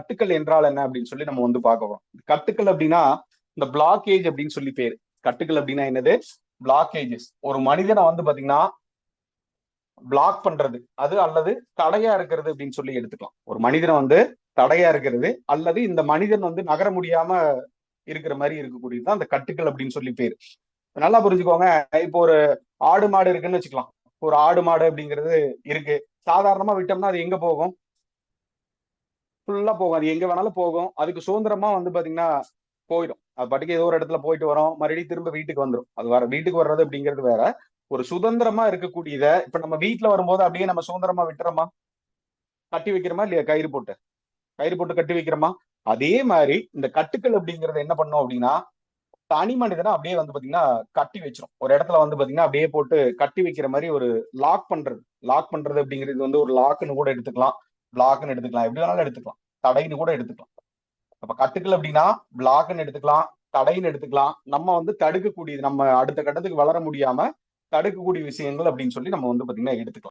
கட்டுக்கள் என்றால் என்ன அப்படின்னு சொல்லி நம்ம வந்து பார்க்க. கட்டுக்கள் அப்படின்னா இந்த பிளாக்கேஜ் அப்படின்னு சொல்லி பேரு. கட்டுக்கள் அப்படின்னா என்னது? பிளாக்கேஜஸ். ஒரு மனிதனை வந்து பாத்தீங்கன்னா பிளாக் பண்றது அது, அல்லது தடையா இருக்கிறது அப்படின்னு சொல்லி எடுத்துக்கலாம். ஒரு மனிதனை வந்து தடையா இருக்கிறது, அல்லது இந்த மனிதன் வந்து நகர முடியாம இருக்கிற மாதிரி இருக்கக்கூடியதுதான் அந்த கட்டுக்கள் அப்படின்னு சொல்லி பேரு. நல்லா புரிஞ்சுக்கோங்க. இப்போ ஒரு ஆடு மாடு இருக்குன்னு வச்சுக்கலாம். ஒரு ஆடு மாடு அப்படிங்கிறது இருக்கு. சாதாரணமா விட்டோம்னா அது எங்க போகும்? ஃபுல்லா போகும். அது எங்க வேணாலும் போகும். அதுக்கு சுதந்திரமா வந்து பாத்தீங்கன்னா போயிடும். அது பாட்டுக்கு ஏதோ ஒரு இடத்துல போயிட்டு வரும், மறுபடியும் திரும்ப வீட்டுக்கு வந்துடும். அது வேற, வீட்டுக்கு வர்றது அப்படிங்கிறது வேற. ஒரு சுதந்திரமா இருக்கக்கூடியத இப்ப நம்ம வீட்டுல வரும்போது அப்படியே நம்ம சுதந்திரமா விட்டுறோமா? கட்டி வைக்கிறோமா இல்லையா? கயிறு போட்டு, கயிறு போட்டு கட்டி வைக்கிறோமா? அதே மாதிரி இந்த கட்டுக்கள் அப்படிங்கறது என்ன பண்ணும் அப்படின்னா, தனி மனிதனை அப்படியே வந்து பாத்தீங்கன்னா கட்டி வச்சிரும். ஒரு இடத்துல வந்து பாத்தீங்கன்னா அப்படியே போட்டு கட்டி வைக்கிற மாதிரி ஒரு லாக் பண்றது. லாக் பண்றது அப்படிங்கிறது வந்து ஒரு லாக்னு கூட எடுத்துக்கலாம், பிளாக்னு எடுத்துக்கலாம், எப்படி வேணாலும் எடுத்துக்கலாம், தடைன்னு கூட எடுத்துக்கலாம். அப்ப கட்டுக்கள் அப்படின்னா பிளாக்னு எடுத்துக்கலாம், தடைன்னு எடுத்துக்கலாம். நம்ம வந்து தடுக்கக்கூடியது, நம்ம அடுத்த கட்டத்துக்கு வளர முடியாம தடுக்கக்கூடிய விஷயங்கள் அப்படின்னு சொல்லி நம்ம வந்து பாத்தீங்கன்னா எடுத்துக்கலாம்.